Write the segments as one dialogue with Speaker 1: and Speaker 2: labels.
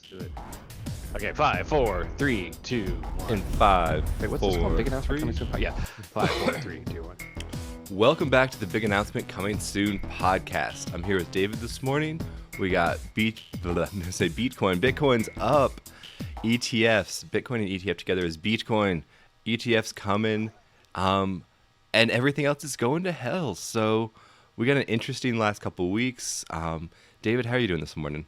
Speaker 1: Do it. Okay, 5, 4, 3, 2, 1.
Speaker 2: In 5,
Speaker 1: Wait, what's this called?
Speaker 2: 4,
Speaker 1: Big announcement
Speaker 2: 3.
Speaker 1: coming soon? Yeah, 5, 4, 3, 2, 1.
Speaker 2: Welcome back to the Big Announcement Coming Soon podcast. I'm here with David this morning. We got Bitcoin. Bitcoin's up. ETFs. Bitcoin and ETF together is Bitcoin. ETFs coming. And everything else is going to hell. So we got an interesting last couple of weeks. David, how are you doing this morning?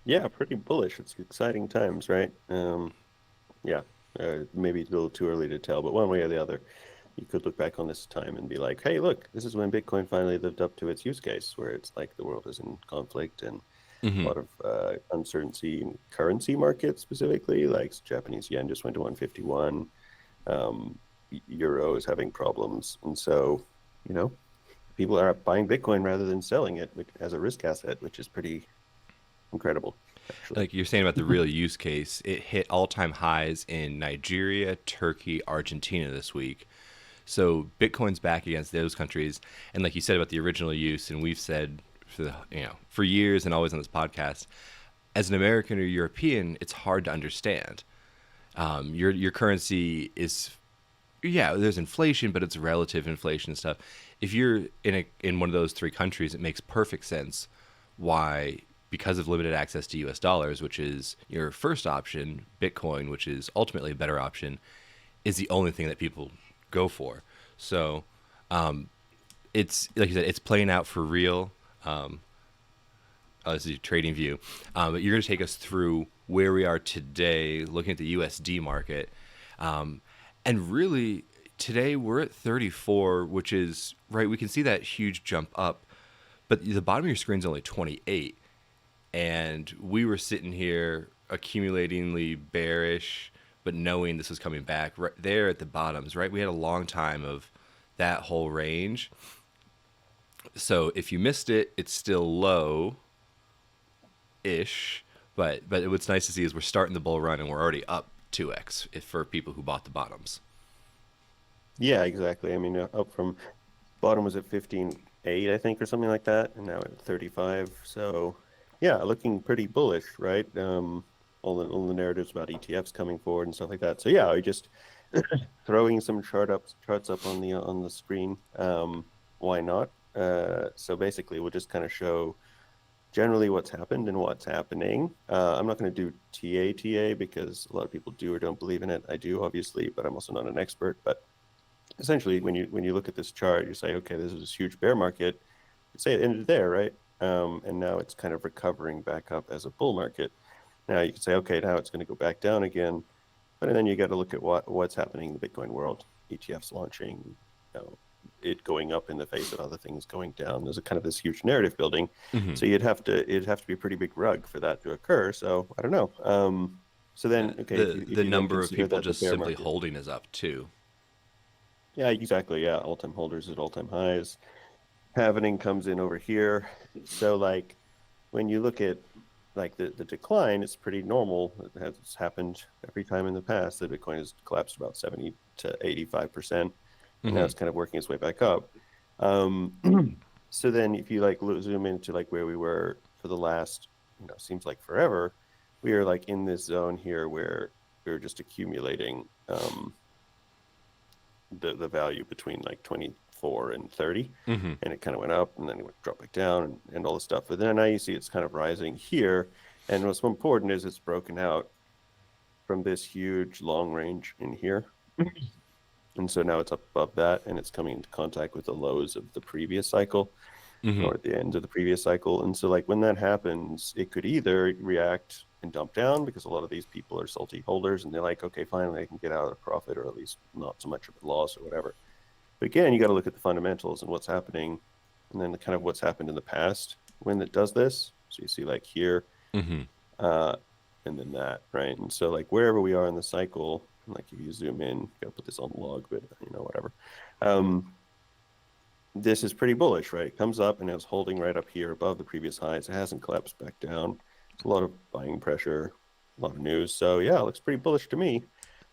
Speaker 3: Yeah, pretty bullish. It's exciting times, right? Yeah, maybe a little too early to tell, but one way or the other, you could look back on this time and be like, hey, look, this is when Bitcoin finally lived up to its use case, where it's like the world is in conflict and a lot of uncertainty in currency markets specifically, like Japanese yen just went to 151, euro is having problems. And so, people are buying Bitcoin rather than selling it as a risk asset, which is pretty incredible, actually.
Speaker 2: Like you're saying about the real use case, it hit all-time highs in Nigeria, Turkey, Argentina this week. So Bitcoin's back against those countries, and like you said about the original use, and we've said for years and always on this podcast, as an American or European, it's hard to understand. Your currency is, there's inflation, but it's relative inflation and stuff. If you're in one of those three countries, it makes perfect sense why, because of limited access to US dollars, which is your first option, Bitcoin, which is ultimately a better option, is the only thing that people go for. So it's, like you said, it's playing out for real. This is your trading view. But you're going to take us through where we are today, looking at the USD market. And really, today we're at 34, which is, right, we can see that huge jump up. But the bottom of your screen is only 28. And we were sitting here accumulatingly bearish, but knowing this was coming back right there at the bottoms, right? We had a long time of that whole range. So if you missed it, it's still low-ish. But what's nice to see is we're starting the bull run and we're already up 2x for people who bought the bottoms.
Speaker 3: Yeah, exactly. I mean, up from bottom was at 15.8, I think, or something like that, and now at 35. So, yeah, looking pretty bullish, right? All the narratives about ETFs coming forward and stuff like that. So, yeah, I just throwing some charts up on the screen. Why not? So basically, we'll just kind of show generally what's happened and what's happening. I'm not going to do TA because a lot of people do or don't believe in it. I do, obviously, but I'm also not an expert. But essentially, when you look at this chart, you say, okay, this is this huge bear market. You say it ended there, right? And now it's kind of recovering back up as a bull market. Now you can say, okay, now it's going to go back down again. But then you got to look at what's happening in the Bitcoin world. ETFs launching, it going up in the face of other things going down. There's a kind of this huge narrative building.
Speaker 2: Mm-hmm.
Speaker 3: So it'd have to be a pretty big rug for that to occur. So I don't know. So then, okay,
Speaker 2: the number of people just simply holding is up too.
Speaker 3: Yeah, exactly. Yeah, all-time holders at all-time highs. Halvening comes in over here. So like when you look at like the decline, it's pretty normal. It has happened every time in the past that Bitcoin has collapsed about 70 to 85%. And now it's kind of working its way back up. So then if you like zoom into like where we were for the last, seems like forever, we are like in this zone here where we're just accumulating the value between like 24 and 30. And it kind of went up and then it would drop back down and all this stuff. But then now you see it's kind of rising here. And what's important is it's broken out from this huge long range in here. And so now it's up above that and it's coming into contact with the lows of the previous cycle or at the end of the previous cycle. And so like when that happens, it could either react and dump down because a lot of these people are salty holders and they're like, okay, finally I can get out of a profit or at least not so much of a loss or whatever. But again, you got to look at the fundamentals and what's happening and then kind of what's happened in the past when it does this. So you see like here and then that, right? And so like wherever we are in the cycle, like if you zoom in, you gotta put this on log, but whatever. This is pretty bullish, right? It comes up and it's holding right up here above the previous highs. It hasn't collapsed back down. It's a lot of buying pressure, a lot of news. So yeah, it looks pretty bullish to me.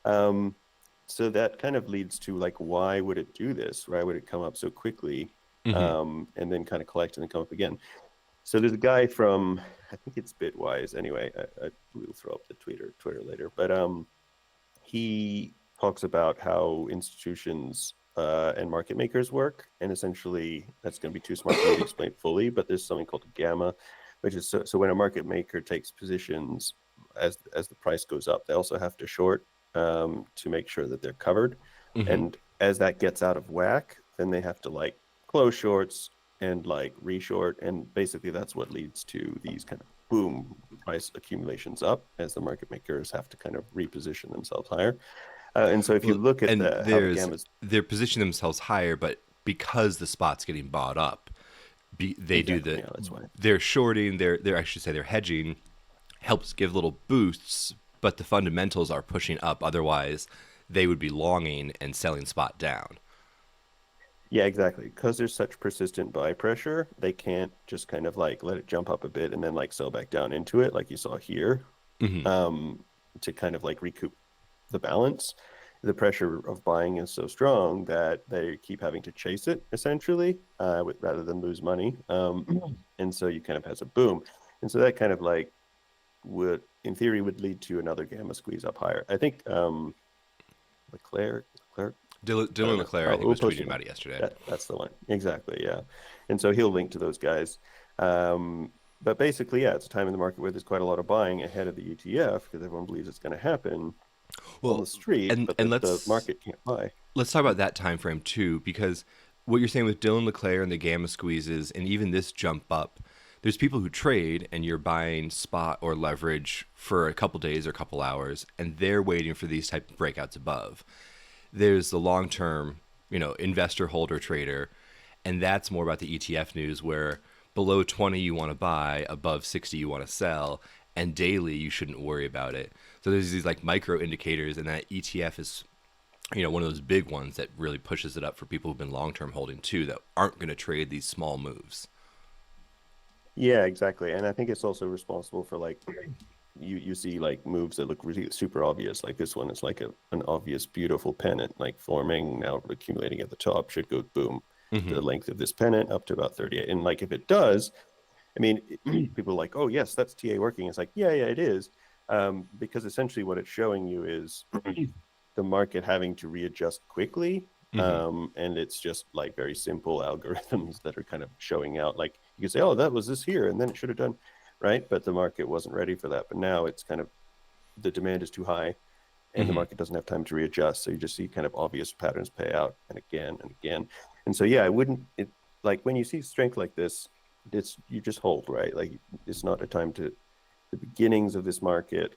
Speaker 3: So that kind of leads to like, why would it do this? Why would it come up so quickly and then kind of collect and then come up again? So there's a guy from, I think it's Bitwise. Anyway, we'll throw up the Twitter later. But he talks about how institutions and market makers work, and essentially that's going to be too smart for me to explain fully. But there's something called a gamma, which is so when a market maker takes positions as the price goes up, they also have to short to make sure that they're covered. And as that gets out of whack, then they have to like close shorts and like reshort, and basically that's what leads to these kind of boom price accumulations up as the market makers have to kind of reposition themselves higher. And so if you look at
Speaker 2: and
Speaker 3: how the gammas,
Speaker 2: they're positioning themselves higher, but because the spot's getting bought up, they do
Speaker 3: exactly, yeah, that's why.
Speaker 2: they're shorting, they're I should say they're hedging, helps give little boosts, but the fundamentals are pushing up. Otherwise, they would be longing and selling spot down.
Speaker 3: Yeah, exactly. Because there's such persistent buy pressure, they can't just kind of like let it jump up a bit and then like sell back down into it, like you saw here, to kind of like recoup the balance. The pressure of buying is so strong that they keep having to chase it essentially, rather than lose money. And so you kind of has a boom, and so that kind of like would, in theory, would lead to another gamma squeeze up higher. I think Leclerc.
Speaker 2: Dylan Leclerc, I think,
Speaker 3: We'll
Speaker 2: was
Speaker 3: post
Speaker 2: tweeting about it yesterday.
Speaker 3: That's the one. Exactly, yeah. And so he'll link to those guys. But basically, yeah, it's a time in the market where there's quite a lot of buying ahead of the ETF because everyone believes it's going to happen on the street, but the market can't buy.
Speaker 2: Let's talk about that time frame too, because what you're saying with Dylan Leclerc and the gamma squeezes, and even this jump up, there's people who trade and you're buying spot or leverage for a couple days or a couple hours, and they're waiting for these type of breakouts above. There's the long-term, investor holder trader, and that's more about the ETF news where below 20 you want to buy, above 60 you want to sell, and daily you shouldn't worry about it. So there's these like micro indicators, and that ETF is one of those big ones that really pushes it up for people who've been long-term holding too, that aren't going to trade these small moves.
Speaker 3: Yeah, exactly. And I think it's also responsible for like you see like moves that look really super obvious. Like this one is like an obvious, beautiful pennant, like forming now, accumulating at the top, should go boom to the length of this pennant up to about 38. And like if it does, I mean, people are like, oh yes, that's TA working. It's like, yeah, it is. Because essentially what it's showing you is the market having to readjust quickly. And it's just like very simple algorithms that are kind of showing out. Like you can say, oh, that was this here, and then it should have done, right? But the market wasn't ready for that. But now it's kind of, the demand is too high, and the market doesn't have time to readjust. So you just see kind of obvious patterns pay out, and again and again. And so, yeah, like when you see strength like this, you just hold, right? Like it's not a time to, the beginnings of this market,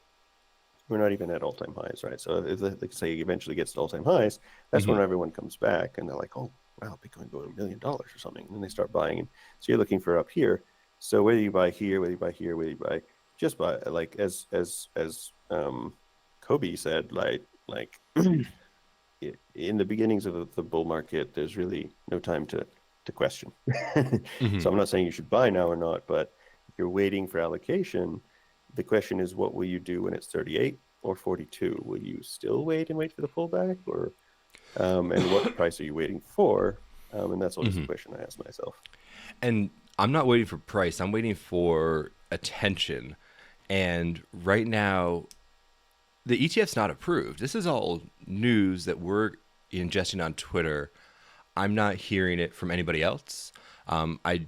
Speaker 3: we're not even at all-time highs, right? So if like say eventually gets to all-time highs, that's when everyone comes back and they're like, oh, wow, Bitcoin going $1 million or something. And then they start buying. And so you're looking for up here. So whether you buy here, whether you buy here, whether you buy, just buy, like as Kobe said, like in the beginnings of the bull market, there's really no time to question. So I'm not saying you should buy now or not, but if you're waiting for allocation, the question is, what will you do when it's 38 or 42? Will you still wait and wait for the pullback, or and what price are you waiting for? And that's always the question I ask myself.
Speaker 2: And I'm not waiting for price. I'm waiting for attention. And right now, the ETF's not approved. This is all news that we're ingesting on Twitter. I'm not hearing it from anybody else. I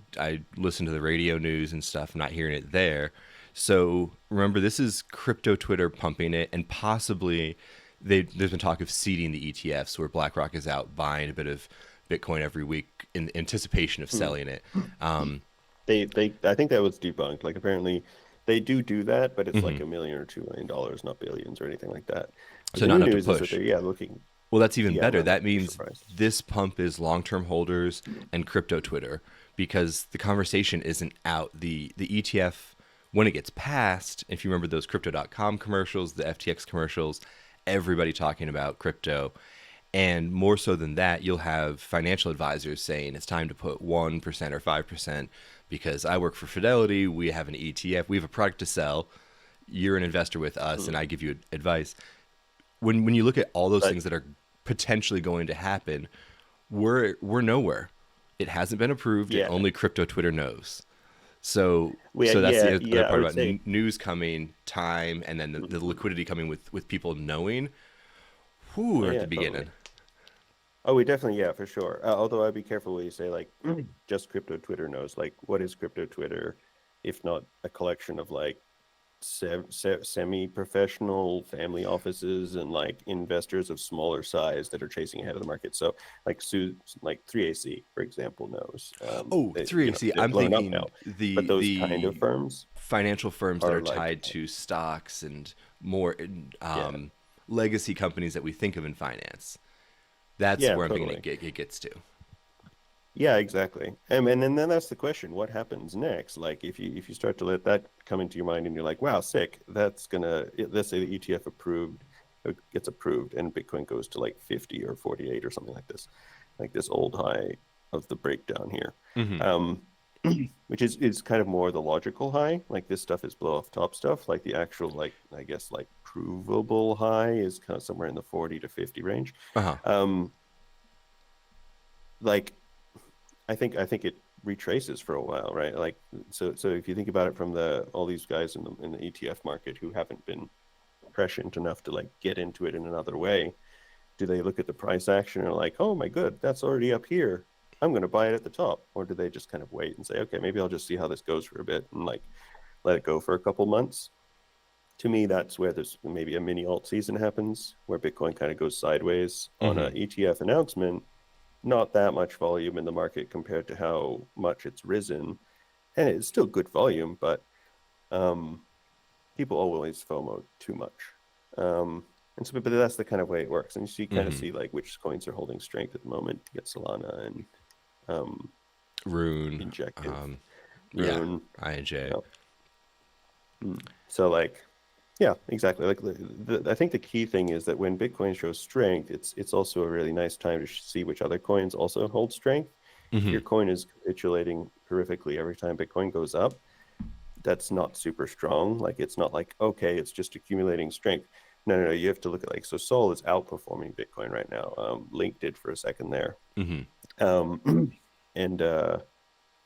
Speaker 2: listen to the radio news and stuff. I'm not hearing it there. So remember, this is crypto Twitter pumping it, and possibly there's been talk of seeding the ETFs where BlackRock is out buying a bit of Bitcoin every week in anticipation of selling it.
Speaker 3: I think that was debunked. Like apparently they do that, but it's like $1 million or $2 million, not billions or anything like that.
Speaker 2: So
Speaker 3: the
Speaker 2: not
Speaker 3: new
Speaker 2: enough
Speaker 3: news
Speaker 2: to
Speaker 3: is
Speaker 2: push.
Speaker 3: that they're looking.
Speaker 2: Well, that's even better. That means
Speaker 3: surprised.
Speaker 2: this pump is long-term holders and crypto Twitter, because the conversation isn't out. The ETF, when it gets passed, if you remember those crypto.com commercials, the FTX commercials, everybody talking about crypto. And more so than that, you'll have financial advisors saying it's time to put 1% or 5% because I work for Fidelity. We have an ETF. We have a product to sell. You're an investor with us, and I give you advice. When you look at all those things that are potentially going to happen, we're nowhere. It hasn't been approved, and only crypto Twitter knows. So
Speaker 3: We,
Speaker 2: so that's
Speaker 3: yeah,
Speaker 2: the other
Speaker 3: yeah, I
Speaker 2: part
Speaker 3: would
Speaker 2: about
Speaker 3: say.
Speaker 2: news coming, time, and then the
Speaker 3: Mhm.
Speaker 2: liquidity coming with people knowing. Who
Speaker 3: Oh
Speaker 2: are at
Speaker 3: yeah,
Speaker 2: the
Speaker 3: totally.
Speaker 2: beginning.
Speaker 3: Oh, we definitely, yeah, for sure. Although I'd be careful when you say like just crypto Twitter knows. Like, what is crypto Twitter, if not a collection of like semi-professional family offices and like investors of smaller size that are chasing ahead of the market. So like like 3AC, for example, knows.
Speaker 2: Oh,
Speaker 3: They,
Speaker 2: 3AC.
Speaker 3: they've
Speaker 2: I'm
Speaker 3: blown up
Speaker 2: thinking
Speaker 3: now, but those kind of
Speaker 2: the
Speaker 3: firms
Speaker 2: financial firms that
Speaker 3: are
Speaker 2: are
Speaker 3: like,
Speaker 2: tied to stocks and more
Speaker 3: yeah,
Speaker 2: legacy companies that we think of in finance. That's
Speaker 3: yeah,
Speaker 2: where I'm thinking
Speaker 3: totally.
Speaker 2: it gets to.
Speaker 3: Yeah, exactly. And then that's the question: what happens next? Like, if you start to let that come into your mind, and you're like, "Wow, sick! That's gonna." Let's say the ETF approved, gets approved, and Bitcoin goes to like 50 or 48 or something like this old high of the breakdown here,
Speaker 2: Hmm.
Speaker 3: um, which is kind of more the logical high. Like this stuff is blow off top stuff. Like the actual, like I guess, like provable high is kind of somewhere in the 40 to 50 range.
Speaker 2: Uh-huh.
Speaker 3: Um, like I think it retraces for a while, right? Like so if you think about it from the all these guys in the ETF market who haven't been prescient enough to like get into it in another way, do they look at the price action and are like, oh my good, that's already up here. I'm going to buy it at the top, or do they just kind of wait and say, okay, maybe I'll just see how this goes for a bit and like let it go for a couple months? To me, that's where there's maybe a mini alt season happens, where Bitcoin kind of goes sideways on
Speaker 2: Hmm.
Speaker 3: a ETF announcement, not that much volume in the market compared to how much it's risen. And it's still good volume, but um, people always FOMO too much. And so, but that's the kind of way it works. And you kind of
Speaker 2: Hmm.
Speaker 3: see like which coins are holding strength at the moment. You get Solana and um,
Speaker 2: Rune.
Speaker 3: Injective,
Speaker 2: Yeah.
Speaker 3: Rune.
Speaker 2: INJ.
Speaker 3: Yeah. So like, yeah, exactly. Like I think the key thing is that when Bitcoin shows strength, it's also a really nice time to see which other coins also hold strength. If
Speaker 2: Hmm.
Speaker 3: your coin is capitulating horrifically every time Bitcoin goes up, that's not super strong. Like it's not like, okay, it's just accumulating strength. No, no, no. You have to look at like, so Sol is outperforming Bitcoin right now. Link did for a second there.
Speaker 2: Hmm.
Speaker 3: Um, and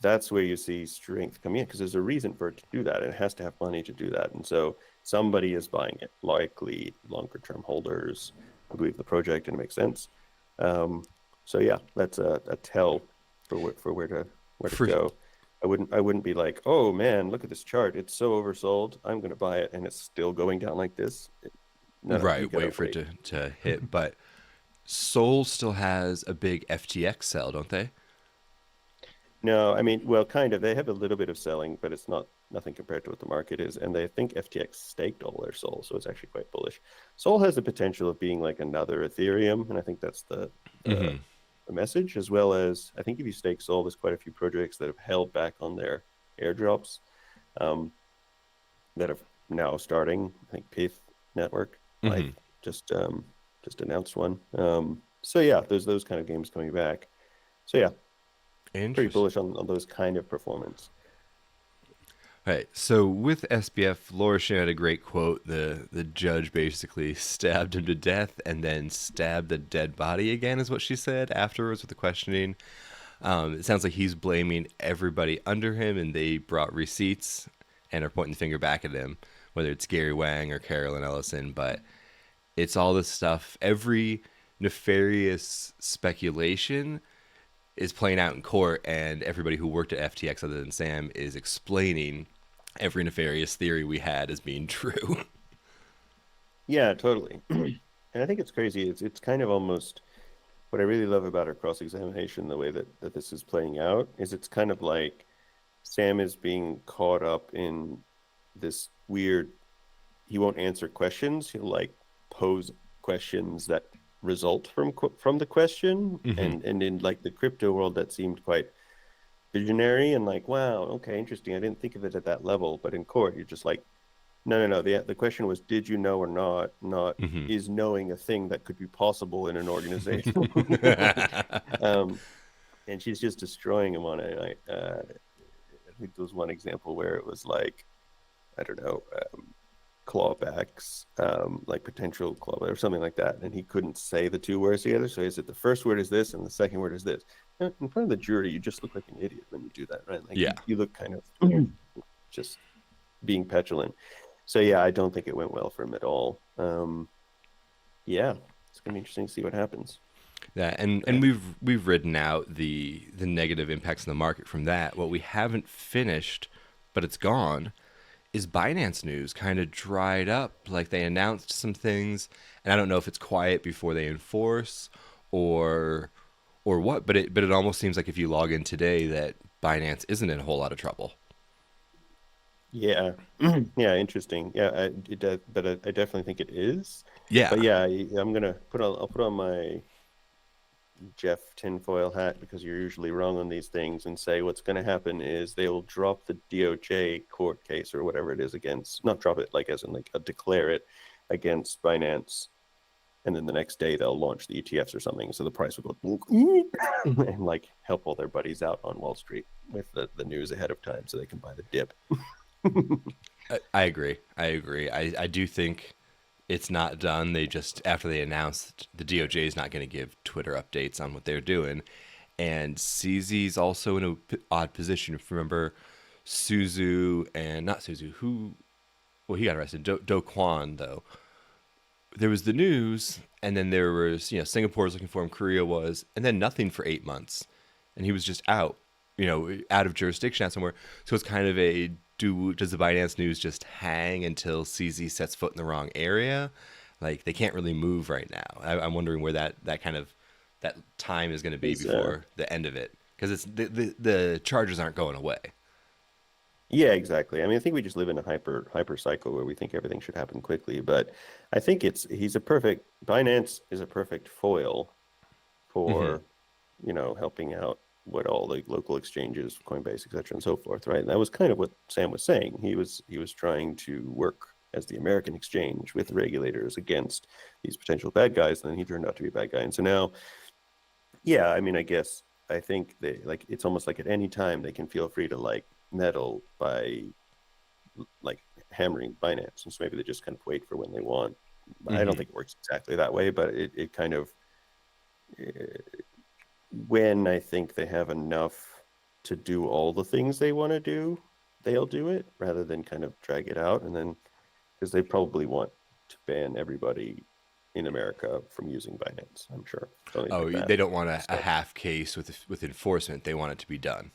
Speaker 3: that's where you see strength coming in because there's a reason for it to do that. It has to have money to do that. And so somebody is buying it, likely longer term holders who believe the project and it makes sense. Um, so yeah, that's a tell for where to
Speaker 2: For
Speaker 3: go. I wouldn't be like, oh man, look at this chart. It's so oversold. I'm going to buy it, and it's still going down like this. No, no, you
Speaker 2: right,
Speaker 3: gotta
Speaker 2: wait for it
Speaker 3: wait.
Speaker 2: to hit. But Soul still has a big FTX sell, don't they?
Speaker 3: No, I mean, well, kind of. They have a little bit of selling, but it's not nothing compared to what the market is. And they think FTX staked all their Sol, so it's actually quite bullish. Sol has the potential of being like another Ethereum, and I think that's the,
Speaker 2: Hmm.
Speaker 3: the message, as well as I think if you stake Sol, there's quite a few projects that have held back on their airdrops um, that are now starting. I think Pith Network,
Speaker 2: Hmm.
Speaker 3: like just um, just announced one. So yeah, there's those kind of games coming back. So yeah, pretty
Speaker 2: Interesting.
Speaker 3: bullish on those kind of performance.
Speaker 2: Right. So with SBF, Laura Shin had a great quote. The judge basically stabbed him to death and then stabbed the dead body again, is what she said afterwards with the questioning. It sounds like he's blaming everybody under him, and they brought receipts and are pointing the finger back at him, whether it's Gary Wang or Carolyn Ellison. But it's all this stuff. Every nefarious speculation is playing out in court, and everybody who worked at FTX other than Sam is explaining every nefarious theory we had as being true.
Speaker 3: Yeah, totally. And I think it's crazy. It's kind of almost what I really love about our cross-examination, the way that this is playing out, is it's kind of like Sam is being caught up in this weird, he won't answer questions. He'll like pose questions that result from the question.
Speaker 2: Hmm.
Speaker 3: And in like the crypto world, that seemed quite visionary and like, wow, okay, interesting. I didn't think of it at that level. But in court, you're just like, no, no, no. The question was, did you know or not? Not
Speaker 2: Hmm.
Speaker 3: is knowing a thing that could be possible in an organization. um, and she's just destroying him on it. I think there was one example where it was like, I don't know, clawbacks, like potential clawback or something like that, and he couldn't say the two words together. So he said the first word is this, and the second word is this. In front of the jury, you just look like an idiot when you do that, right? Like
Speaker 2: Yeah.
Speaker 3: you look kind of just being petulant. So yeah, I don't think it went well for him at all. Yeah, it's gonna be interesting to see what happens.
Speaker 2: Yeah, and we've ridden out the negative impacts in the market from that. What we haven't finished, but it's gone, is Binance news kind of dried up. Like they announced some things, and I don't know if it's quiet before they enforce or what, but it almost seems like if you log in today that Binance isn't in a whole lot of trouble.
Speaker 3: Yeah, yeah, interesting. Yeah, but I definitely think it is.
Speaker 2: Yeah.
Speaker 3: But yeah, I'm gonna I'll put on my Jeff tinfoil hat because you're usually wrong on these things and say what's going to happen is they will drop the DOJ court case or whatever it is against, not drop it like as in like declare it against Binance. And then the next day they'll launch the ETFs or something. So the price will go and like help all their buddies out on Wall Street with the news ahead of time so they can buy the dip.
Speaker 2: I agree. I agree. I do think it's not done. They just, after they announced the DOJ is not going to give Twitter updates on what they're doing. And CZ's also in a odd position. If you remember, Suzu and not Suzu, well, he got arrested. Do Kwon, though. There was the news, and then there was, Singapore was looking for him, Korea was, and then nothing for 8 months. And he was just out, out of jurisdiction out somewhere. So it's kind of does the Binance news just hang until CZ sets foot in the wrong area? Like they can't really move right now. I'm wondering where that kind of that time is going to be before the end of it, because it's the charges aren't going away.
Speaker 3: Yeah, exactly. I mean, I think we just live in a hyper cycle where we think everything should happen quickly, but I think Binance is a perfect foil for, helping out what all the local exchanges, Coinbase, et cetera, and so forth, right? And that was kind of what Sam was saying. He was trying to work as the American exchange with the regulators against these potential bad guys, and then he turned out to be a bad guy. And so now, yeah, I mean, I think they like it's almost like at any time they can feel free to like meddle by like hammering Binance, and so maybe they just kind of wait for when they want. I don't think it works exactly that way, but it kind of when I think they have enough to do all the things they want to do, they'll do it rather than kind of drag it out. And then because they probably want to ban everybody in America from using Binance, I'm sure.
Speaker 2: Oh, they don't want a half case with enforcement. They want it to be done.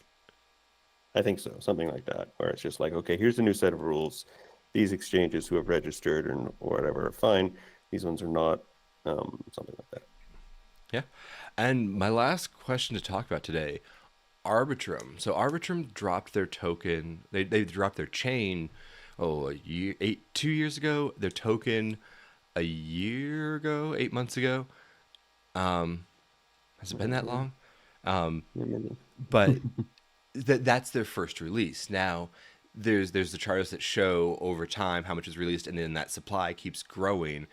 Speaker 3: I think so, something like that, where it's just like, okay, here's a new set of rules. These exchanges who have registered or whatever are fine. These ones are not. Something like that.
Speaker 2: Yeah. And my last question to talk about today, Arbitrum. So Arbitrum dropped their token. They dropped their chain. 2 years ago. Their token a year ago, 8 months ago. Has it been that long? But that's their first release. Now, there's the charts that show over time how much is released, and then that supply keeps growing.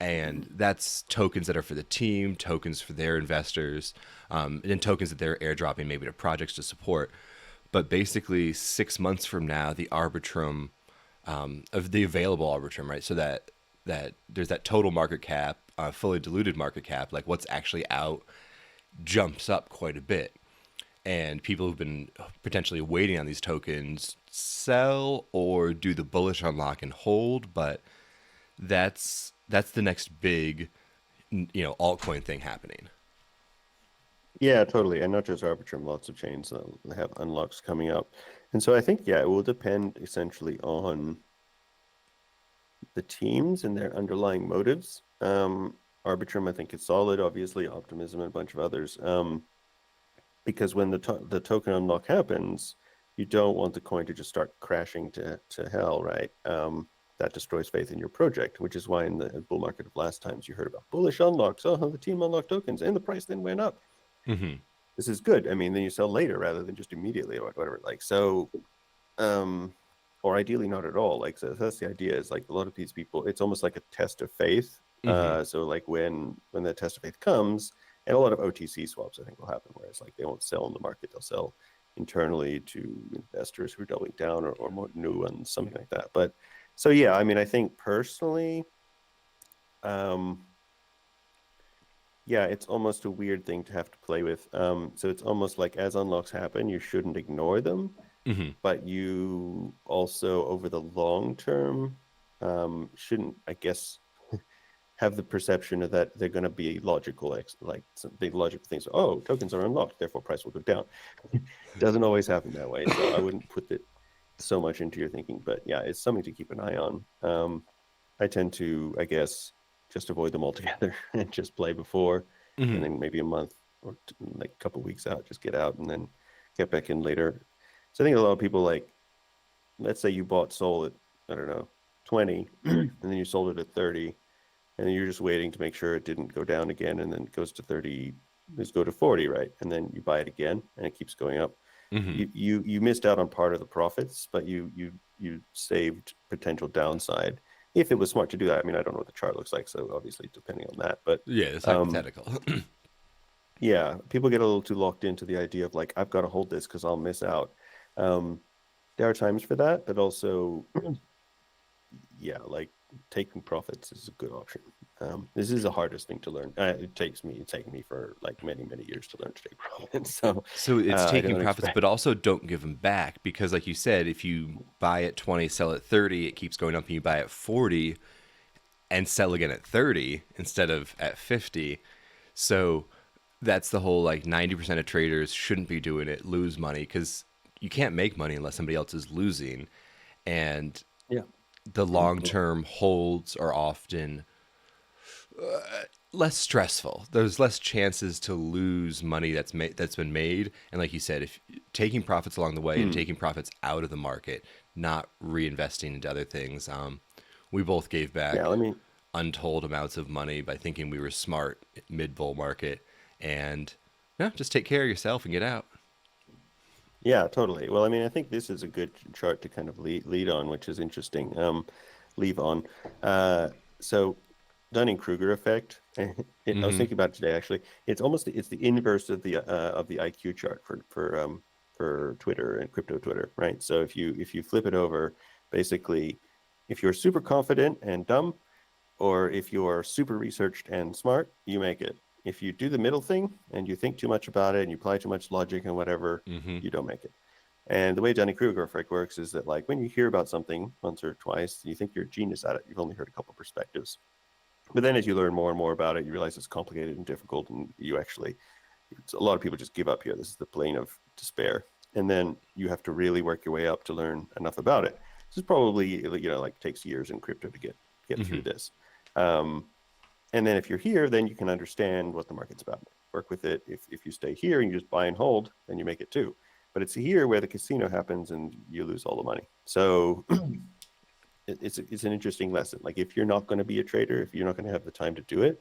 Speaker 2: And that's tokens that are for the team, tokens for their investors, and tokens that they're airdropping maybe to projects to support. But basically, 6 months from now, the Arbitrum, of the available Arbitrum, right? So that there's that total market cap, fully diluted market cap, like what's actually out, jumps up quite a bit. And people who've been potentially waiting on these tokens sell or do the bullish unlock and hold, but that's the next big, altcoin thing happening.
Speaker 3: Yeah, totally. And not just Arbitrum, lots of chains that have unlocks coming up. And so I think, yeah, it will depend essentially on the teams and their underlying motives. Arbitrum, I think, is solid, obviously, Optimism and a bunch of others. Because when the token unlock happens, you don't want the coin to just start crashing to hell, right? That destroys faith in your project, which is why in the bull market of last times you heard about bullish unlocks. Oh, the team unlocked tokens and the price then went up.
Speaker 2: Mm-hmm.
Speaker 3: This is good. I mean, then you sell later rather than just immediately or whatever. Like, so, or ideally not at all. Like, so that's the idea is like a lot of these people, it's almost like a test of faith. So like when the test of faith comes, and a lot of OTC swaps, I think, will happen, where it's like they won't sell in the market. They'll sell internally to investors who are doubling down or more new ones, something like that. But So yeah, I mean, I think personally, um, yeah, it's almost a weird thing to have to play with. So it's almost like as unlocks happen, you shouldn't ignore them,
Speaker 2: Hmm.
Speaker 3: but you also, over the long term, shouldn't, I guess, have the perception of that they're going to be logical, like some big logical things. Oh, tokens are unlocked, therefore price will go down. Doesn't always happen that way. So I wouldn't put it so much into your thinking, but yeah, it's something to keep an eye on. I tend to, I guess, just avoid them altogether and just play before, and
Speaker 2: Hmm.
Speaker 3: then maybe a month or like a couple weeks out, just get out and then get back in later. So I think a lot of people like, let's say you bought Sol at, I don't know, 20, and then you sold it at 30, and then you're just waiting to make sure it didn't go down again, and then it goes to 30, let's go to 40, right? And then you buy it again and it keeps going up.
Speaker 2: Hmm.
Speaker 3: You missed out on part of the profits, but you saved potential downside if it was smart to do that. I mean, I don't know what the chart looks like, so obviously depending on that, but
Speaker 2: Yeah, it's
Speaker 3: um,
Speaker 2: hypothetical.
Speaker 3: yeah, people get a little too locked into the idea of like I've got to hold this because I'll miss out. Um, there are times for that, but also yeah, like taking profits is a good option. This is the hardest thing to learn. It's taken me for like many years to learn to take profits. So
Speaker 2: So it's
Speaker 3: I
Speaker 2: taking
Speaker 3: don't
Speaker 2: profits,
Speaker 3: expect.
Speaker 2: but also don't give them back because, like you said, if you buy at 20, sell at 30, it keeps going up, and you buy at 40 and sell again at 30 instead of at 50. So that's the whole like 90% of traders shouldn't be doing it, lose money because you can't make money unless somebody else is losing. And
Speaker 3: Yeah.
Speaker 2: the long term holds are often less stressful. There's less chances to lose money that's been made, and like you said, if taking profits along the way and
Speaker 3: Hmm.
Speaker 2: taking profits out of the market, not reinvesting into other things. We both gave
Speaker 3: Yeah.
Speaker 2: back
Speaker 3: Let me.
Speaker 2: untold amounts of money by thinking we were smart mid bull market, and yeah, just take care of yourself and get out.
Speaker 3: Yeah, totally. Well, I mean, I think this is a good chart to kind of lead on, which is interesting. Leave on. Uh, so Dunning-Kruger effect. I was
Speaker 2: Mm-hmm.
Speaker 3: thinking about it today actually. It's the inverse of the IQ chart for Twitter and crypto Twitter, right? So if you flip it over, basically, if you're super confident and dumb, or if you're super researched and smart, you make it. If you do the middle thing and you think too much about it and you apply too much logic and whatever,
Speaker 2: Mm-hmm.
Speaker 3: you don't make it. And the way Dunning-Kruger effect works is that like when you hear about something once or twice, you think you're a genius at it. You've only heard a couple perspectives. But then as you learn more and more about it, you realize it's complicated and difficult, and you actually, a lot of people just give up here. This is the plane of despair. And then you have to really work your way up to learn enough about it. This is probably, like takes years in crypto to get
Speaker 2: Mm-hmm.
Speaker 3: through this. Um, and then if you're here, then you can understand what the market's about. Work with it. If you stay here and you just buy and hold, then you make it too. But it's here where the casino happens and you lose all the money. So it's an interesting lesson. Like if you're not going to be a trader, if you're not going to have the time to do it,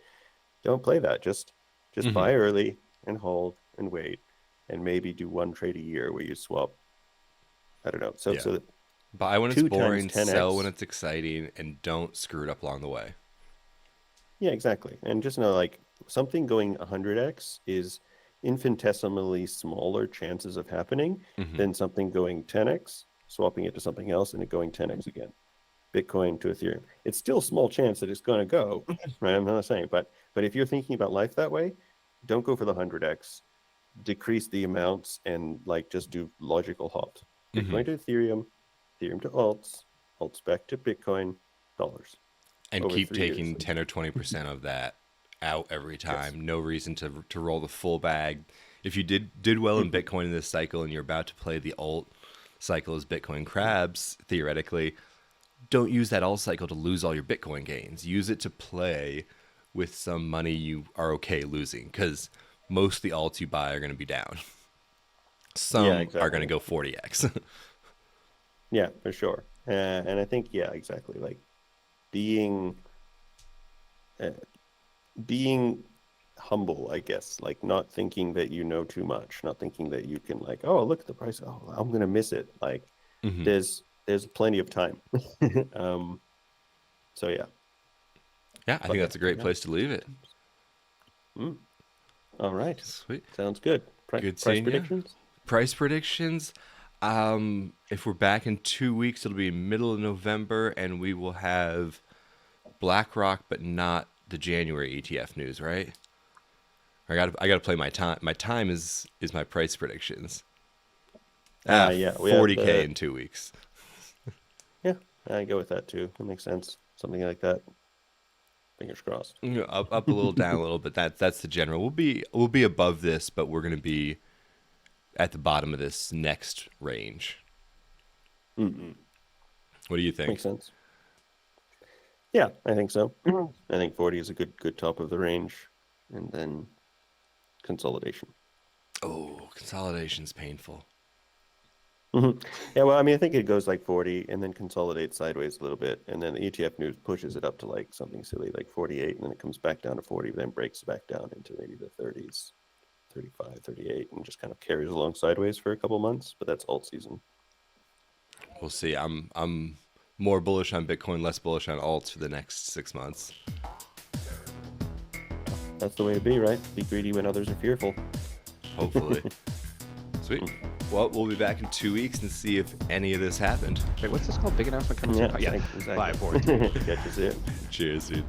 Speaker 3: don't play that. Just
Speaker 2: Mm-hmm.
Speaker 3: buy early and hold and wait, and maybe do one trade a year where you swap. I don't know. So
Speaker 2: Yeah.
Speaker 3: so
Speaker 2: Buy when it's
Speaker 3: two times
Speaker 2: boring, sell when
Speaker 3: 10x.
Speaker 2: it's exciting, and don't screw it up along the way.
Speaker 3: Yeah, exactly. And just know like something going 100x is infinitesimally smaller chances of happening
Speaker 2: Mm-hmm.
Speaker 3: than something going 10x, swapping it to something else, and it going 10x again. Bitcoin to Ethereum. It's still a small chance that it's going to go, right? I'm not saying, but if you're thinking about life that way, don't go for the 100x. Decrease the amounts and like just do logical hops.
Speaker 2: Mm-hmm.
Speaker 3: Bitcoin to Ethereum, Ethereum to alts, alts back to Bitcoin, dollars
Speaker 2: And
Speaker 3: over
Speaker 2: keep
Speaker 3: 3 years.
Speaker 2: taking 10 or 20% of that out every
Speaker 3: Yes.
Speaker 2: time. No reason to roll the full bag. If you did well in
Speaker 3: Mhm.
Speaker 2: Bitcoin in this cycle and you're about to play the alt cycle as Bitcoin crabs, theoretically, don't use that alt cycle to lose all your Bitcoin gains. Use it to play with some money you are okay losing because most of the alts you buy are going to be down.
Speaker 3: Yeah,
Speaker 2: Some are going to
Speaker 3: exactly.
Speaker 2: go 40x.
Speaker 3: Yeah, for sure. And I think, yeah, exactly. Like being uh, being humble, I guess, like not thinking that you know too much, not thinking that you can like, oh, look at the price. Oh, I'm gonna miss it. Like
Speaker 2: Hmm.
Speaker 3: there's plenty of time. um, so yeah,
Speaker 2: Yeah, I think
Speaker 3: luck
Speaker 2: that's a
Speaker 3: after
Speaker 2: great
Speaker 3: that.
Speaker 2: place to leave it.
Speaker 3: Mm, all right.
Speaker 2: Sweet.
Speaker 3: Sounds good.
Speaker 2: Good
Speaker 3: Price
Speaker 2: seeing you.
Speaker 3: predictions?
Speaker 2: Price predictions. If we're back in 2 weeks, it'll be middle of November, and we will have BlackRock, but not the January ETF news, right? I gotta play my time. My time is my price predictions.
Speaker 3: Yeah, we have
Speaker 2: 40K in 2 weeks.
Speaker 3: Yeah, I go with that too. That makes sense. Something like that. Fingers crossed.
Speaker 2: Up a little, down a little, but that's the general. We'll be above this, but we're gonna be at the bottom of this next range.
Speaker 3: Mm-mm.
Speaker 2: What do you think?
Speaker 3: Makes sense. Yeah, I think so. I think 40 is a good top of the range, and then consolidation.
Speaker 2: Oh, consolidation's painful.
Speaker 3: Yeah, well, I mean, I think it goes like 40 and then consolidates sideways a little bit, and then the ETF news pushes it up to like something silly like 48, and then it comes back down to 40, then breaks back down into maybe the 30s, 35, 38, and just kind of carries along sideways for a couple months. But that's alt season.
Speaker 2: We'll see. I'm more bullish on Bitcoin, less bullish on alts for the next 6 months.
Speaker 3: That's the way it be, right? Be greedy when others are fearful.
Speaker 2: Hopefully. Sweet. Well, we'll be back in 2 weeks and see if any of this happened.
Speaker 1: Wait, what's this called? Big announcement coming soon? Oh, yeah.
Speaker 3: Exactly.
Speaker 1: 5, 4, 3.
Speaker 3: Catches it.
Speaker 2: Cheers, dude.